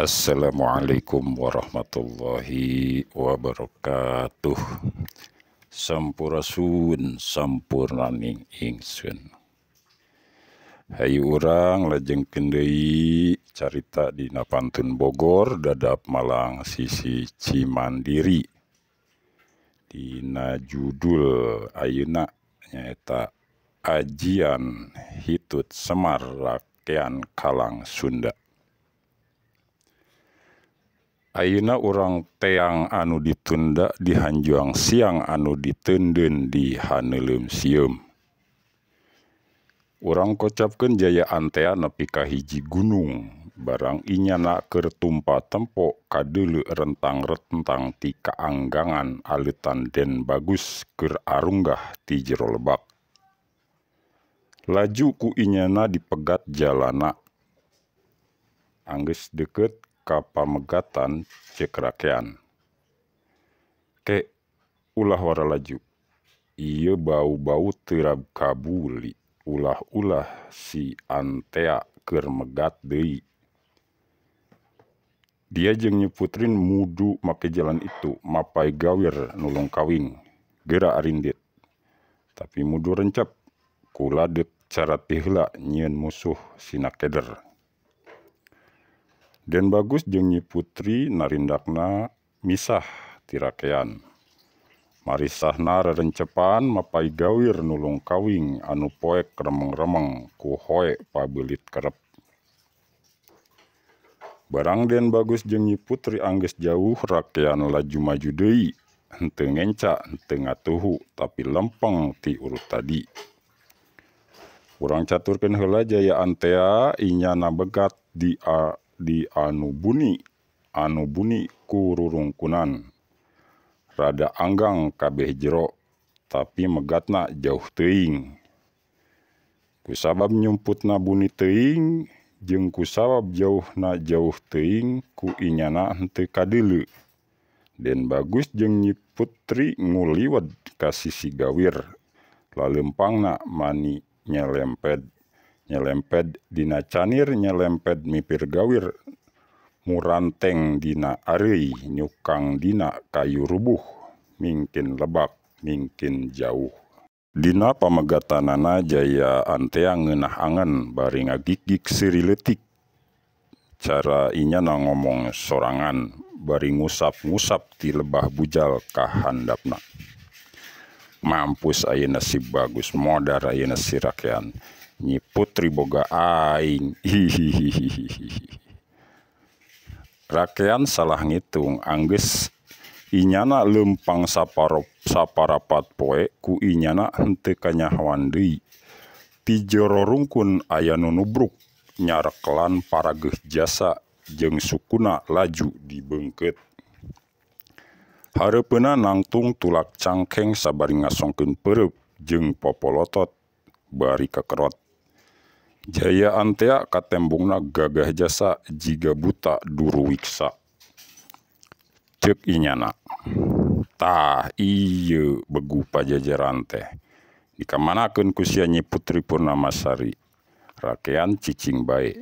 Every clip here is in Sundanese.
Assalamualaikum warahmatullahi wabarakatuh. Sampurasun sampurnaning ingsun. Hayu urang lajengkeun deui carita dina Pantun Bogor dadap Malang sisi Cimandiri. Dina judul ayeuna nyaeta Ajian Hitut Semar Rakean Kalang Sunda. Ayeuna urang teang anu ditunda di hanjuang siang anu diteundeun di haneuleum sieum. Urang kocapkeun jaya antea nepi ka hiji gunung, barang inyana keur tumpa tempo kadeuleu rentang-rentang ti kaanggangan aleutan Den Bagus keur arunggah ti jero lebak. Laju ku inyana dipegat jalana. Anggeus deukeut ka pamegatan ceuk rakean. Ke ulah wara laju. Ieu bau-bau teu kabuli. Ulah-ulah si antea keur megat deui. Dia jeung Nyi Putrin mudu make jalan itu, mapai gawir nulung kawing. Geura arindit. Tapi mudu rencep. Kula deuk carati heula nyieun musuh sina keder. Den Bagus jeung Nyi Putri narindakna misah ti rakean. Marisahna rerencepan mapai gawir nulung kawing anu poek remeng-remeng ku hoe pabeulit kerep. Barang Den Bagus jeung Nyi Putri anggeus jauh, rakean laju maju deui. Henteu ngenca, henteu ngatuhu, tapi lempeng ti urut tadi. Urang caturkeun heula jaya antea inyana begat di anu buni ku rurungkunan. Rada anggang kabeh jero, tapi megatna jauh teuing. Kusabab nyumputna buni teuing jeung kusabab jauhna jauh teuing ku inyana henteu kadeuleu. Den Bagus jeung Nyi Putri nguliwed ka sisi gawir. Lalempangna mani nyelemped dina canir, nyelemped mipir gawir, muranteng dina areuy, nyukang dina kayu rubuh, mingkin lebak, mingkin jauh. Dina pamegatanana jaya antea ngeunah angen bari ngagik-gik seuri leutik. Cara inyana ngomong sorangan bari ngusap-ngusap ti lebah bujal ka handapna. Mampus ayeuna si Bagus, modar ayeuna si rakean. Nyi Putri boga aing. Rakean salah ngitung, anggeus inyana lempang saparapat poe ku inyana henteu kanyahoan deui. Ti jero rungkun aya nu nubruk nyareklan parageuh jasa jeung sukuna laju dibeungkeut. Hareupeuna nangtung tulak cangkeng sabari ngasongkeun peureup jeung popolotot bari kekerot. Jaya antea katembongna gagah jasa jiga buta duru wiksa. Ceuk inyana, tah ieu begu pajajaran teh. Dikamanakeun ku sia Nyi Putri Purnamasari. Rakean cicing bae.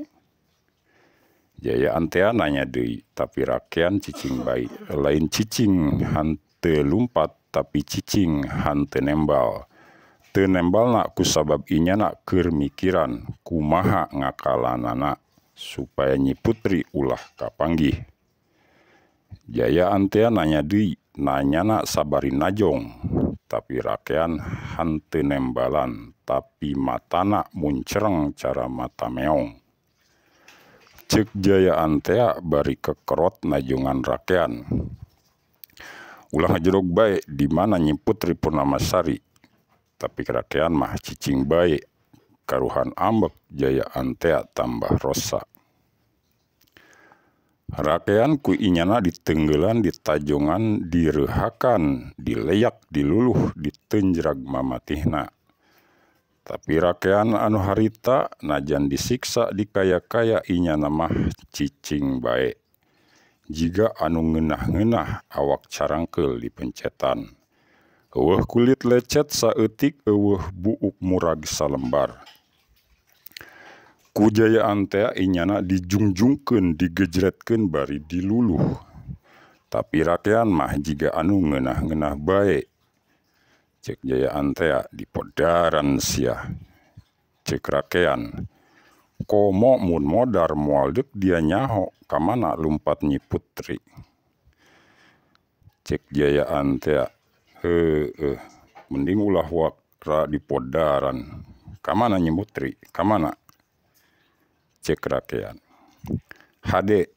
Jaya antea nanya deui, tapi rakean cicing bae. Lain cicing hanteu lumpat, tapi cicing hanteu nembal. Teu nembalna kusabab inyana keur mikiran kumaha ngakalanana supaya Nyi Putri ulah kapanggih. Jaya antea nanya deui, nanyana sabari najong, tapi rakean hanteu nembalan, tapi matana muncereng cara mata meong. Ceuk jaya antea bari kekerot najongan rakean. Ulah ngajerog bae di mana Nyi Putri Purnamasari, tapi rakean mah cicing bae. Karuhan ambek jaya antea tambah rosa. Rakean ku inyana ditenggeulan, ditajongan, direuhakan, dileyak, diluluh, diteunjrag mamatihna. Tapi rakean anu harita najan disiksa dikaya-kaya inyana mah cicing bae. Jiga anu ngeunah-ngeunah awak carangkeul dipencetan. Eueuh kulit lecet saeutik, eueuh buuk murag salembar. Kujayaan teh inyana dijungjungkeun digejretkeun bari diluluh. Tapi rakean mah jiga anu ngeunah-ngeunah bae. Cek jayaan teh di podaran sia. Cek rakean komo mun modar moal deuk dia nyaho kamana lumpat Nyi Putri. Cek jayaan teh mending ulah wakra di podaran. Kamana Nyi Putri? Kamana? Cek rakean. Hade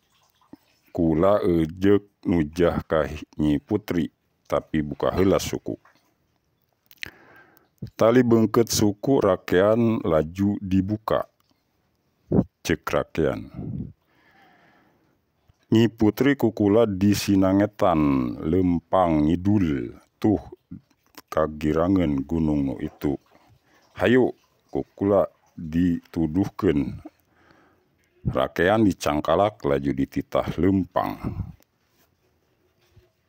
kula ejeuk nujah ka Nyi Putri tapi buka heula suku. Tali beungkeut suku rakean laju dibuka. Cek rakean. Nyi Putri kukula di Sinangetan lempang ngidul tuh kagirangeun gunung nu itu. Hayu kukula dituduhkeun. Rakean dicangkalak laju dititah lempang.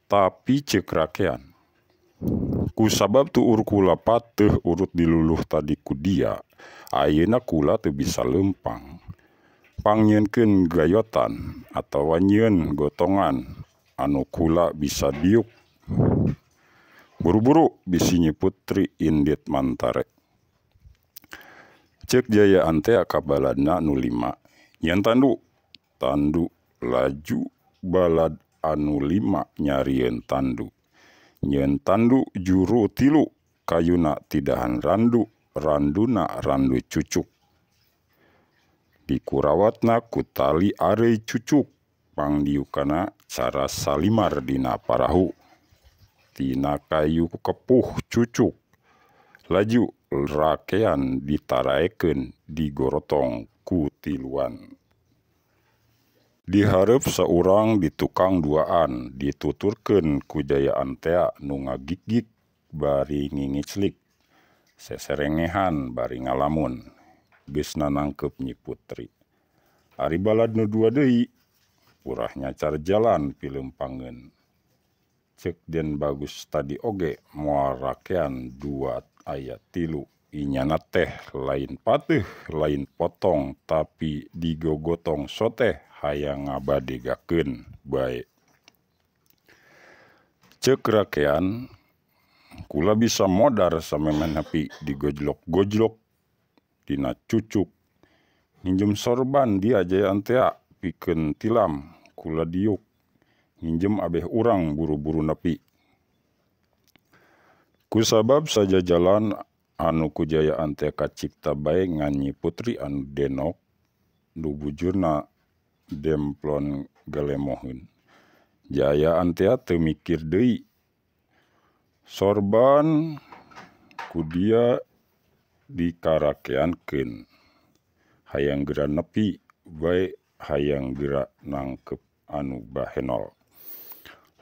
Tapi cek rakean, kusabab tuur kula pateuh urut diluluh tadi ku dia, ayeuna kula teu bisa lempang. Pangnyeunkeun gayotan atawa nyieun gotongan anu kula bisa diuk. Buru-buru bisi Nyi Putri indit mantare. Cek jayaan teh kabaladna nu 5. Nyen tandu laju balad anu 5 nyarieun tandu. Nyen tandu juru 3 kayuna tidahan randu, randuna randu cucuk. Dikurawatna ku tali arei cucuk, pangdiukana cara salimar dina parahu. Tina kayu kepuh cucuk. Laju rakean ditaraekeun digorotong ku tiluan. Dihareup saurang di tukang duaan dituturkeun ku jayaan teh nu ngagik-gik bari ngingiclik. Seserengehan bari ngalamun. Geusna nangkep Nyi Putri. Ari balad nu 2 deui urah nyacar jalan pileumpangeun. Cek Den Bagus tadi oge moal rakean 2 aya 3. Inyana teh lain pateuh lain potong tapi digogotong soteh hayang ngabadegakeun bae. Cek rakean kula bisa modar samemen hapi digojlok-gojlok dina cucuk. Nginjem sorban dia jayaan teh pikeun tilam kula diuk. Nginjem abeh urang buru-buru nepi. Kusabab saja jalan anu kujayaan teh kacipta bae ngan Nyi Putri anu denok nu bujurna demplon galemoheun. Jayaan teh teu mikir deui. Sorban ku dia dikarakeankeun. Hayang geura nepi bae hayang geura nangkep anu bahenol.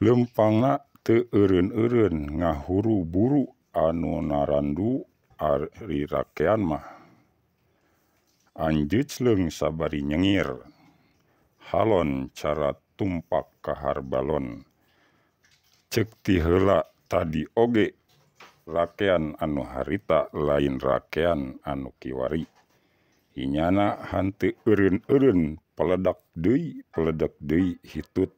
Lempangna teu eureun-eureun ngahuru-buru anu narandu ari rakean mah. Anjeujleung sabari nyengir. Halon cara tumpak kahar balon. Cek ti heula tadi oge rakean anu harita lain rakean anu kiwari. Inyana hanteu eureun-eureun peledak deui hitut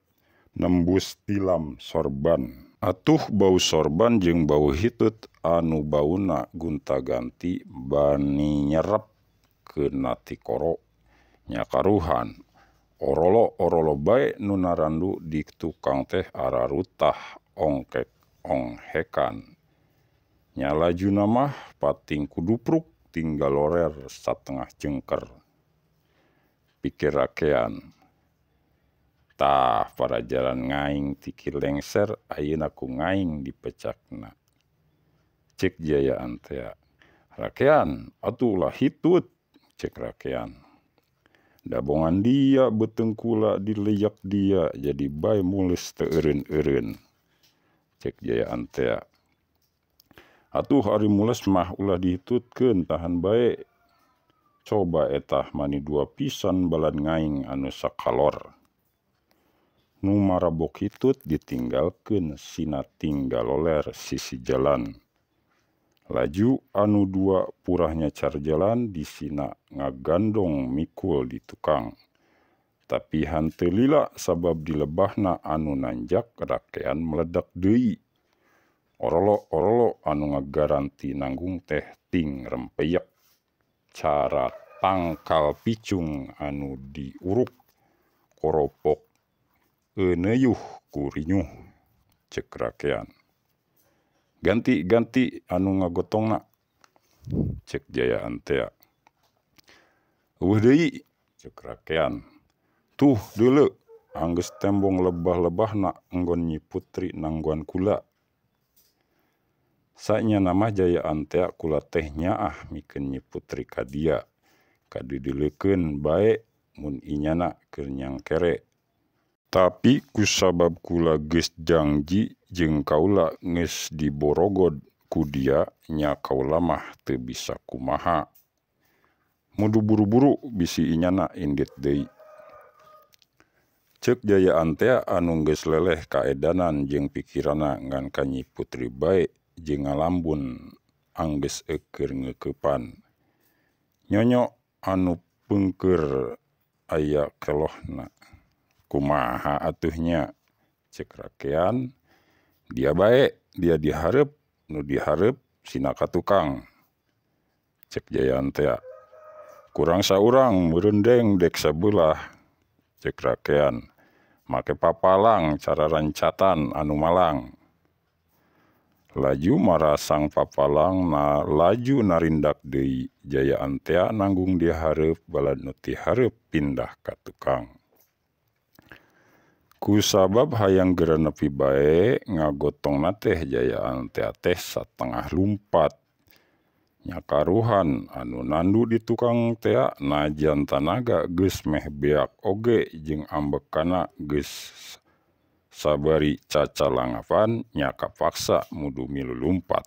nembus tilam sorban. Atuh bau sorban jeung bau hitut anu bauna gunta-ganti bani nyerep keuna ti koro. Nya karuhan orolo bae nu narandu di tukang teh ararutah onghekan. Nya lajuna mah pating kudupruk tinggal lorer satengah jengker. Pikir rakean. Tah para jalan ngaing tiki lengser ayeuna ku ngaing dipecakna. Cek jayaan teh. Rakean atuh ulah hitut. Cek rakean. Dabongan dia betengkula dileyak dia jadi bae mulus teu eureun-eureun. Cek jayaan teh. Atuh ari mulus mah ulah dihitutkeun tahan bae. Coba etah mani 2 pisan balad ngaing anu sakalor. Nu marabok hitut ditinggalkeun sina tinggal loler sisi jalan. Laju anu dua purahnya car jalan disina ngagandong mikul di tukang. Tapi hante lila sabab dilebahna anu nanjak rakean meledak deui. Orolo anu ngagaranti nanggung teh ting rempeyek. Cara tangkal picung anu diuruk koropok eneyuh kurinyuh cek rakean. Ganti anu ngagotongna cek Jayaan tea. Eueuh deui cek rakean. Tuh deuleu anggeus tembong lebah-lebahna enggon Nyi Putri nangguan kula. Sanya nama Jayaan tea kula teh nyaah mikeun Nyi Putri ka dia. Kadidileukeun bae mun inyana keur nyangkere. Tapi kusabab kula geus jangji jeung kaula geus diborogod ku dia nya kaula mah teu bisa kumaha. Mudu buru-buru bisi inyana indit deui. Ceuk Jayaan tea anu geus leleh kaedanan jeung pikiranna ngan ka Nyi Putri bae jeung ngalambun anggeus eukeur ngeukepan. Nyonyo anu peungkeur aya kelohna. Kumaha atuhnya cek rakean. Dia bae, dia dihareup, nu dihareup sina ka tukang. Cek Jayaan tea. Kurang saurang mereundeng dek sabelah cek rakean. Make papalang cara rancatan anu malang. Laju marasang papalang laju narindak deui. Jayaan tea nanggung dihareup bala nu ti hareup pindah ka tukang. Kusabab hayang geura nepi bae ngagotongna teh Jayaan tea teh satengah lumpat. Nya karuhan anu nandu di tukang tea najan tanaga geus meh beak oge jeung ambekana geus sabari cacalangapan nya kapaksa mudu milu lumpat.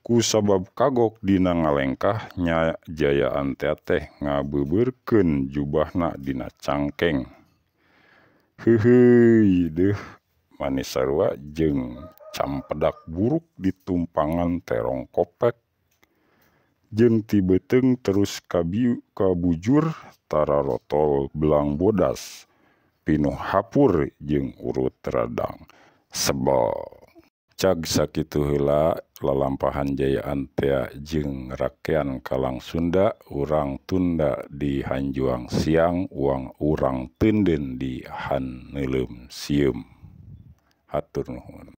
Kusabab kagok dina ngalengkah nya Jayaan tea teh ngabeubeurkeun jubahna dina cangkeng. Heuheuy deuh manis sarua jeung campedak buruk di tumpangan terong kopek. Jeung ti beuteung terus kabujur tararotol belang bodas. Pinuh hapur jeung urut radang. Sebel. Cag sakitu heula lalampahan Jayaan tea jeung rakean Kalang Sunda urang tunda di Hanjuang siang urang teundeun di Haneuleum sieum. Hatur nuhun.